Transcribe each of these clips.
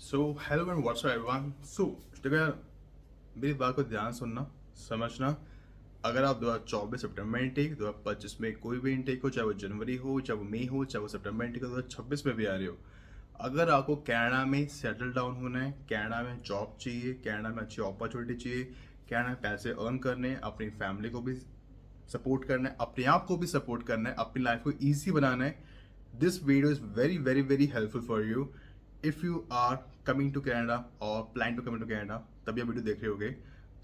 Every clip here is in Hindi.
So hello and what's up everyone. देखो यार, मेरी बात को ध्यान सुनना, समझना। अगर आप 2024 सितंबर इनटेक, 2025 में कोई भी इनटेक हो, चाहे वो जनवरी हो, चाहे वो मई हो, चाहे वो सितंबर इनटेक हो, 2026 में भी आ रही हो, अगर आपको कनाडा में सेटल डाउन होना है, कनाडा में जॉब चाहिए, कनाडा में अच्छी अपॉर्चुनिटी चाहिए, कनाडा में पैसे अर्न करने हैं, अपनी फैमिली को भी सपोर्ट करना है, अपने आप को भी सपोर्ट करना है, अपनी लाइफ को ईजी बनाना है, this video is very very very helpful for you. If you are coming to Canada और plan to coming to Canada, तब ये वीडियो देख रहे होगे,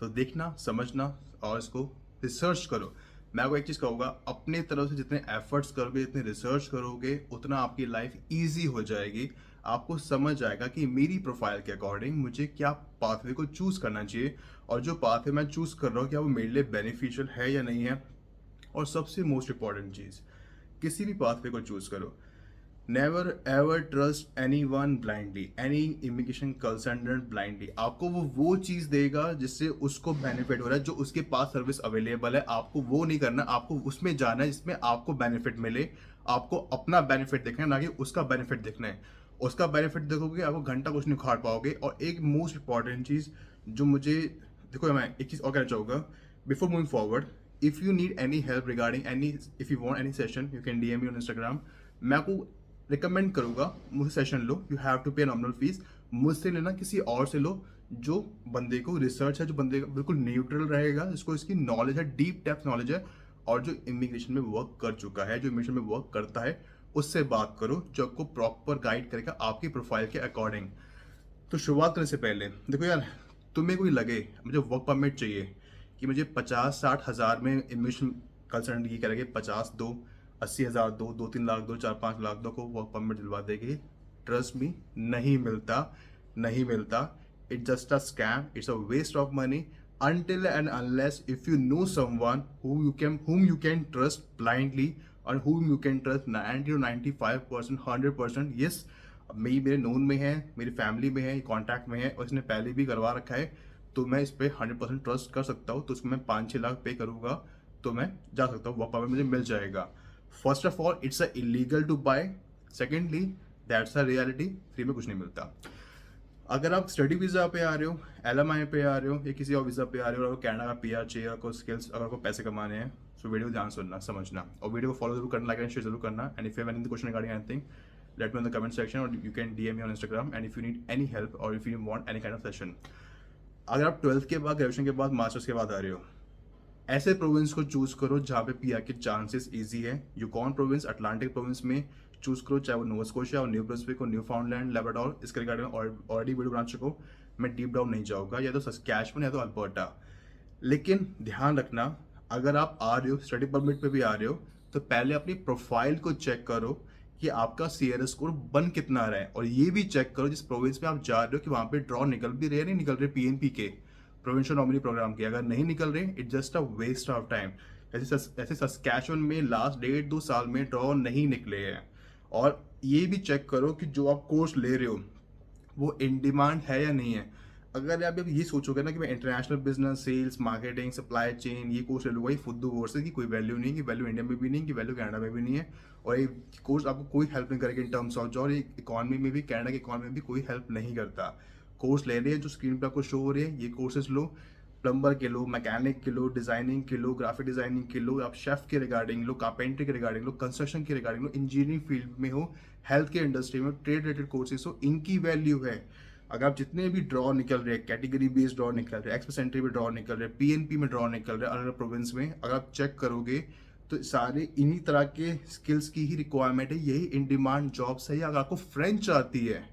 तो देखना, समझना और इसको रिसर्च करो। मैं आपको एक चीज़ कहूँगा, अपने तरफ से जितने एफर्ट्स करोगे, जितने रिसर्च करोगे, उतना आपकी लाइफ ईजी हो जाएगी। आपको समझ आएगा कि मेरी प्रोफाइल के अकॉर्डिंग मुझे क्या पाथवे को चूज करना चाहिए, और जो पाथवे मैं चूज कर रहा हूँ क्या वो मेरे लिए बेनिफिशियल है या नहीं है। और सबसे मोस्ट इंपॉर्टेंट चीज़, किसी भी पाथवे को चूज करो, never ever trust any one blindly, any immigration consultant blindly. आपको वो चीज़ देगा जिससे उसको बेनिफिट हो रहा है, जो उसके पास सर्विस अवेलेबल है। आपको वो नहीं करना, आपको उसमें जाना है जिसमें आपको बेनिफिट मिले। आपको अपना बेनिफिट देखना है, ना कि उसका बेनिफिट देखना है। उसका बेनिफिट देखोगे, आपको घंटा कुछ नहीं उखाड़ पाओगे। और एक मोस्ट इंपॉर्टेंट चीज़ जो मुझे, देखो मैं एक चीज़ और कहना चाहूँगा before moving forward. If you need any help regarding any, if you want any session, you can DM me on Instagram. मैं आपको रिकमेंड करूंगा, मुझसे सेशन लो, you have to pay nominal fees. मुझसे लेना, किसी और से लो जो बंदे को रिसर्च है, जो बंदे का बिल्कुल न्यूट्रल रहेगा, जिसको इसकी नॉलेज है, डीप डेप्थ नॉलेज है, और जो इमिग्रेशन में वर्क कर चुका है, जो इमिग्रेशन में वर्क करता है, उससे बात करो, जो आपको प्रॉपर गाइड करेगा आपकी प्रोफाइल के अकॉर्डिंग। तो शुरुआत करने से पहले देखो यार, तुम्हें कोई लगे मुझे वर्क परमिट चाहिए, कि मुझे 50-60 हज़ार में इमिग्रेशन कंसल्टेंट की करेंगे, 50 दो, 80 हज़ार दो, 2-3 लाख दो, 4-5 लाख दो को वर्क परमिट दिलवा देगी। ट्रस्ट मी, नहीं मिलता, नहीं मिलता। It's just a scam, it's a waste of money. until and unless if you know someone whom you can trust blindly, और whom you can trust 90 to 95%, 100%, yes, मेरे नोन में है, मेरी फैमिली में है, कॉन्टैक्ट में है, और इसने पहले भी करवा रखा है, तो मैं इस पर 100% ट्रस्ट कर सकता हूँ। तो उसमें मैं 5-6 लाख पे करूँगा, तो मैं जा सकता हूँ, वर्क परमिट मुझे मिल जाएगा। First of all, it's a illegal to buy. Secondly, that's a reality, free में कुछ नहीं मिलता। अगर आप स्टडी वीज़ा पे आ रहे हो, एलएमआई पे आ रहे हो, या किसी और वीज़ा पे आ रहे हो, और कनाडा का पीआर चाहिए, आपको स्किल्स, अगर आपको पैसे कमाने हैं, तो वीडियो को ध्यान सुनना, समझना, और वीडियो को फॉलो जरूर करना, लाइक एंड शेयर जरूर करना। And if you have any question regarding anything, let me in the comment section, और you can DM me on Instagram. And if you need any help, और if you want any kind of session, अगर आप 12th के बाद, ग्रेजुएशन के बाद, मास्टर्स के बाद आ रहे हो, ऐसे प्रोविंस को चूज करो जहाँ पे पीआर के चांसेस इजी है। यूकॉन प्रोविंस, अटलांटिक प्रोविंस में चूज करो, चाहे वो नोवा स्कोशिया और न्यू ब्रंसविक हो, न्यू फाउंडलैंड, लेब्राडोर। इसके रिगार्डिंग ऑलरेडी वीडियो बना चुका हूँ, मैं डीप डाउन नहीं जाऊँगा, या तो सस्कैचुअन या तो अल्बर्टा। लेकिन ध्यान रखना, अगर आप आ रहे हो, स्टडी परमिट पे भी आ रहे हो, तो पहले अपनी प्रोफाइल को चेक करो कि आपका सीआरएस स्कोर बन कितना रहा है, और ये भी चेक करो जिस प्रोविंस में आप जा रहे हो कि वहाँ पे ड्रॉ निकल भी रहे हैं, नहीं निकल रहे पीएनपी के, प्रोविंशियल नॉमिनी प्रोग्राम के। अगर नहीं निकल रहे, it's just a waste of time. ऐसे सस्कैचुअन में लास्ट 1.5-2 साल में ड्रॉ नहीं निकले हैं। और ये भी चेक करो कि जो आप कोर्स ले रहे हो वो इन डिमांड है या नहीं है। अगर आप ये सोचोगे ना कि मैं international business, sales, marketing, supply chain, ये कोर्स ले लूँगा, ये फुद्दू कोर्स है, कि कोई वैल्यू नहीं, कि वैल्यू इंडिया में भी नहीं, कि वैल्यू कनाडा में भी नहीं है, और ये कोर्स आपको कोई हेल्प नहीं करेगा इन टर्म्स ऑफ जॉब। और ये इकॉनमी में भी, कनाडा की इकॉनमी में भी कोई हेल्प नहीं करता। कोर्स ले रहे हैं जो स्क्रीन पर आपको शो हो रही है, ये कोर्सेज लो, प्लम्बर के लो, मैकेनिक के लो, डिजाइनिंग के लो, ग्राफिक डिजाइनिंग के लो, आप शेफ के रिगार्डिंग लो, कारपेंटरी के रिगार्डिंग लो, कंस्ट्रक्शन के रिगार्डिंग लो, इंजीनियरिंग फील्ड में हो, हेल्थ के इंडस्ट्री में, ट्रेड रिलेटेड कोर्सेज हो, इनकी वैल्यू है। अगर आप जितने भी ड्रॉ निकल रहे हैं, कैटेगरी बेस्ड ड्रॉ निकल रहे हैं, एक्सपेंट्री में ड्रॉ निकल रहे हैं, पीएनपी में ड्रॉ निकल रहे हैं, अलग अलग प्रोविंस में, अगर आप चेक करोगे तो सारे इन्हीं तरह के स्किल्स की ही रिक्वायरमेंट है, यही इन डिमांड जॉब्स है। अगर आपको फ्रेंच आती है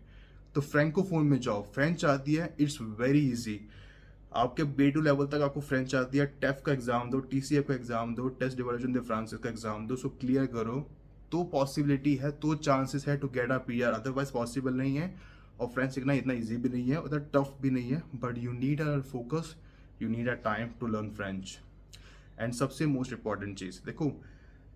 तो फ्रेंकोफोन में जॉब, फ्रेंच आती है, इट्स वेरी इजी। आपके B2 लेवल तक आपको फ्रेंच आती है, टेफ का एग्जाम दो, टीसीएफ का एग्जाम दो, टेस्ट डिवोल्यूशन दे फ्रांसिस का एग्जाम दो, सो क्लियर करो, तो पॉसिबिलिटी है, तो चांसेस है to get a PR, otherwise possible नहीं है। और फ्रेंच सीखना इतना इजी भी नहीं है, उतना टफ भी नहीं है, but you need a focus, you need a time to learn French. And सबसे मोस्ट इंपॉर्टेंट चीज़ देखो,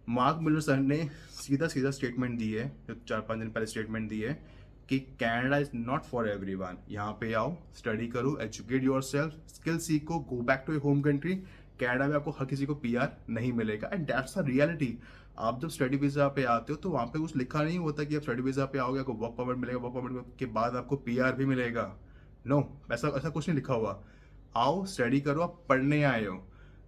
मार्क मिलर सर ने सीधा सीधा स्टेटमेंट दी है, जो 4-5 दिन पहले स्टेटमेंट दी है, कि Canada is not for everyone. यहाँ पे आओ, स्टडी करो, एजुकेट योर सेल्फ, स्किल सीखो, go back to your home country, Canada में आपको हर किसी को पीआर नहीं मिलेगा एंड दैट्स अ रियलिटी। आप जब स्टडी वीज़ा पे आते हो तो वहाँ पे कुछ लिखा नहीं होता कि आप स्टडी वीज़ा पे आओगे आपको वर्क परमिट मिलेगा, वर्क परमिट के बाद आपको पीआर भी मिलेगा। नो, ऐसा ऐसा कुछ नहीं लिखा हुआ। आओ स्टडी करो, आप पढ़ने आए हो।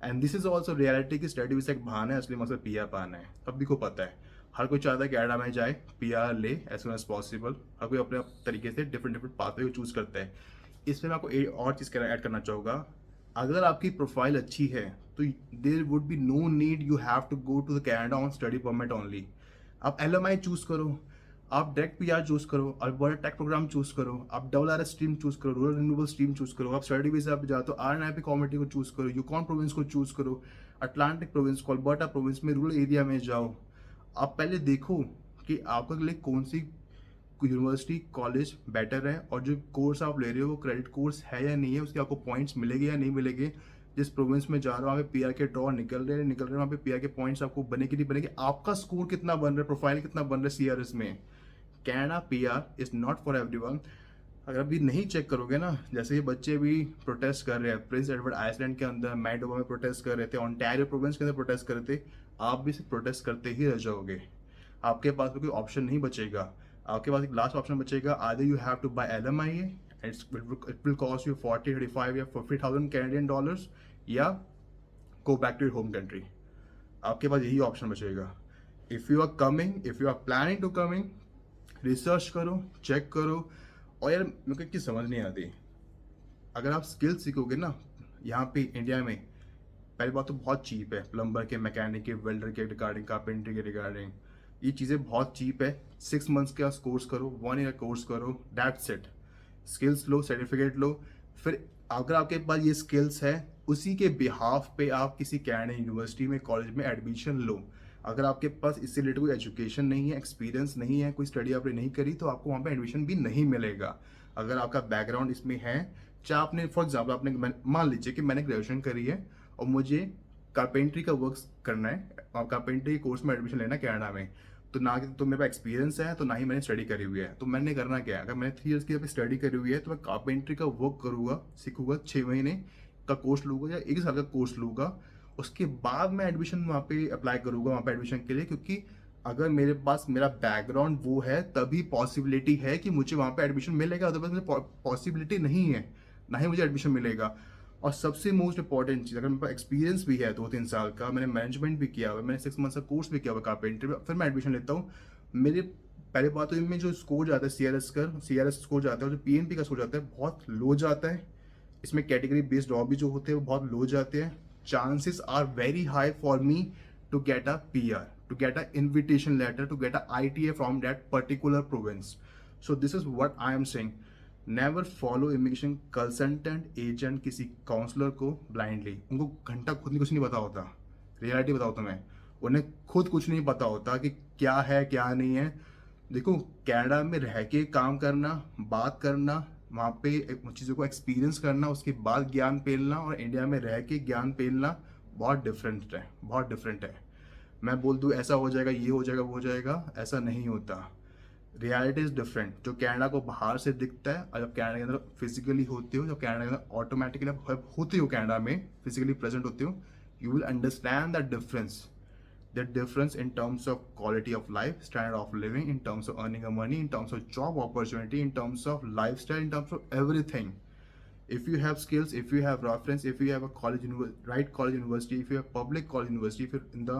And this is also reality कि स्टडी वीज़ा एक बहाना है, असली मकसद पीआर पाना है। सभी को पता है, हर कोई चाहता है कि कनाडा में जाए, पीआर ले एज सुन एज पॉसिबल। हर कोई अपने तरीके से डिफरेंट डिफरेंट पाथवे को चूज करता है। इसमें मैं आपको एक और चीज़ ऐड करना चाहूँगा। अगर आपकी प्रोफाइल अच्छी है तो there would be no need you have to go to the Canada on study permit only. आप एलएमआई चूज करो, आप डायरेक्ट पीआर चूज करो, अल्बर्टा टेक प्रोग्राम चूज करो, आप डब्ल्यूआरएस स्ट्रीम चूज करो, रूरल रिन्यूएबल स्ट्रीम चूज करो, आप स्टडी वीजा पे जाते हो आरएनआईपी कम्युनिटी को चूज करो, यूकॉन प्रोविंस को चूज करो, अटलांटिक प्रोविंस को, अल्बर्टा प्रोविंस में रूरल एरिया में जाओ। आप पहले देखो कि आपके लिए कौन सी यूनिवर्सिटी कॉलेज बेटर है और जो कोर्स आप ले रहे हो वो क्रेडिट कोर्स है या नहीं है, उसके आपको पॉइंट्स मिलेंगे या नहीं मिलेंगे। जिस प्रोविंस में जा रहे हो वहाँ पे पीआर के ड्रॉ निकल रहे वहाँ पे पीआर के पॉइंट्स आपको बने कि नहीं बनेंगे, आपका स्कोर कितना बन रहा है, प्रोफाइल कितना बन रहा है सीआरएस में। Canada PR is not for everyone. अगर अभी नहीं चेक करोगे ना, जैसे ये बच्चे भी प्रोटेस्ट कर रहे हैं प्रिंस एडवर्ड आइसलैंड के अंदर, मैनटोबा में प्रोटेस्ट कर रहे थे, ओंटारियो प्रोविंस के अंदर प्रोटेस्ट कर रहे थे, आप भी सिर्फ प्रोटेस्ट करते ही रह जाओगे। आपके पास कोई ऑप्शन नहीं बचेगा। आपके पास एक लास्ट ऑप्शन बचेगा, either you have to buy LMI and it will cost you 40, 35 या 50,000 कैनेडियन डॉलर्स, या go back to your home country. आपके पास यही ऑप्शन बचेगा। If you are coming, if you are planning to coming, research करो, चेक करो। और यार मेरे को एक चीज़ समझ नहीं आती, अगर आप स्किल सीखोगे ना यहाँ पे इंडिया में, पहली बात तो बहुत चीप है, प्लम्बर के, मैकेनिक के, वेल्डर के रिगार्डिंग, कारपेंटर के रिगार्डिंग, ये चीज़ें बहुत चीप है। 6 मंथ्स का कोर्स करो, 1 ईयर कोर्स करो, दैट्स इट। स्किल्स लो, सर्टिफिकेट लो, फिर अगर आपके पास ये स्किल्स है उसी के बिहाफ पे आप किसी कनाडा यूनिवर्सिटी में, कॉलेज में एडमिशन लो। अगर आपके पास इससे रिलेटेड कोई एजुकेशन नहीं है, एक्सपीरियंस नहीं है, कोई स्टडी आपने नहीं करी, तो आपको वहाँ पे एडमिशन भी नहीं मिलेगा। अगर आपका बैकग्राउंड इसमें है, चाहे आपने फॉर एग्जाम्पल आपने मान लीजिए कि मैंने ग्रेजुएशन करी है और मुझे कारपेंट्री का वर्क करना है और कारपेंट्री कोर्स में एडमिशन लेना है कनाडा में, तो ना तो मेरे पास एक्सपीरियंस है, तो ना ही मैंने स्टडी करी हुई है, तो मैंने करना क्या है, अगर मैंने 3 इयर्स की स्टडी करी हुई है तो मैं कारपेंट्री का वर्क करूँगा, सीखूंगा, 6 महीने का कोर्स लूँगा या 1 साल का कोर्स लूँगा। उसके बाद मैं एडमिशन वहाँ पे अप्लाई करूँगा वहाँ पे एडमिशन के लिए, क्योंकि अगर मेरे पास मेरा बैकग्राउंड वो है तभी पॉसिबिलिटी है कि मुझे वहाँ पे एडमिशन मिलेगा, अदरवाइज मुझे पॉसिबिलिटी नहीं है, ना ही मुझे एडमिशन मिलेगा। और सबसे मोस्ट इंपॉर्टेंट चीज़, अगर मेरे पास एक्सपीरियंस भी है 2-3 साल का, मैंने मैनेजमेंट भी किया हुआ है, मैंने 6 मंथ्स का कोर्स भी किया हुआ कारपेंट्री में, फिर मैं एडमिशन लेता हूँ, मेरे पहले बात तो इनमें जो स्कोर जाता है सीआरएस स्कोर जाता है और जो पीएनपी का स्कोर जाता है बहुत लो जाता है। इसमें कैटेगरी बेस्ड जॉब भी जो होते हैं वो बहुत लो जाते हैं। Chances are very high for me to get a PR, to get a invitation letter, to get a ITA from that particular province. So this is what I am saying, never follow immigration consultant agent, किसी काउंसलर को ब्लाइंडली। उनको घंटा खुद कुछ नहीं पता होता, रियलिटी बताओ तुम्हें, उन्हें खुद कुछ नहीं पता होता कि क्या है क्या नहीं है। देखो कनाडा में रह के काम करना, बात करना, वहाँ पे चीज़ों को एक्सपीरियंस करना, उसके बाद ज्ञान पेलना, और इंडिया में रह के ज्ञान पेलना बहुत डिफरेंट है, बहुत डिफरेंट है। मैं बोल दूँ ऐसा हो जाएगा, ये हो जाएगा, वो हो जाएगा, ऐसा नहीं होता। Reality is different. जो कनाडा को बाहर से दिखता है और जब कनाडा के अंदर फिजिकली होते हो, जब कनाडा के अंदर ऑटोमेटिकली होते हो, कनाडा में फिजिकली प्रेजेंट होते हो, you will understand the difference, the difference in terms of quality of life, standard of living, in terms of earning a money, in terms of job opportunity, in terms of lifestyle, in terms of everything. If you have skills, if you have reference, if you have a right college university, if you have public college university, if you're in the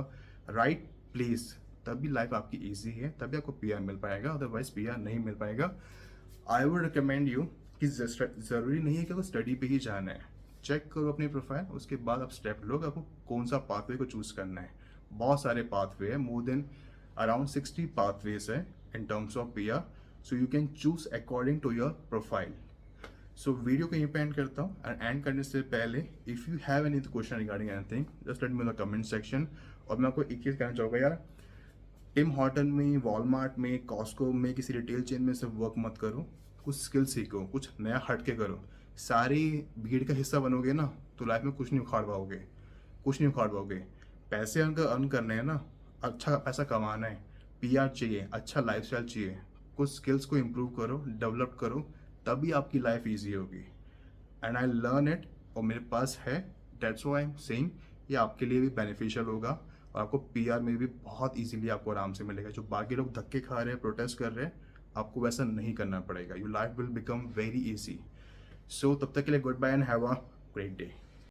right place, तभी लाइफ आपकी ईजी है, तभी आपको पीआर मिल पाएगा, अदरवाइज पीआर नहीं मिल पाएगा। आई वुड रिकमेंड यू कि ज़रूरी नहीं है कि आपको स्टडी पे ही जाना है। चेक करो अपनी प्रोफाइल, उसके बाद आप स्टेप लो कि आपको कौन सा पाथवे को चूज़ करना है। बहुत सारे पाथवे है, मोर देन अराउंड 60 पाथवेज है in terms of PR, so you can choose according to your profile. So video को यहीं पे एंड करता हूँ, एंड एंड करने से पहले if you have any question regarding anything, just let me in the comment section. और मैं आपको एक चीज़ कहना चाहूँगा यार, टिम हॉर्टन में, वॉलमार्ट में, कॉस्को में, किसी रिटेल चेन में सब वर्क मत करो, कुछ स्किल सीखो, कुछ नया हट के करो। सारी भीड़ का हिस्सा बनोगे ना तो लाइफ में कुछ नहीं उखाड़ पाओगे, कुछ नहीं उखाड़ पाओगे। पैसे अर्न करने हैं ना, अच्छा पैसा कमाना है, पीआर चाहिए, अच्छा लाइफस्टाइल चाहिए, कुछ स्किल्स को इम्प्रूव करो, डेवलप करो, तभी आपकी लाइफ ईजी होगी। एंड आई लर्न इट, और मेरे पास है, that's why I am saying ये आपके लिए भी बेनिफिशियल होगा और आपको पीआर में भी बहुत इजीली आपको आराम से मिलेगा। जो बाकी लोग धक्के खा रहे हैं, प्रोटेस्ट कर रहे हैं, आपको वैसा नहीं करना पड़ेगा। Your life will become very easy. So तब तक के लिए goodbye and have a great day.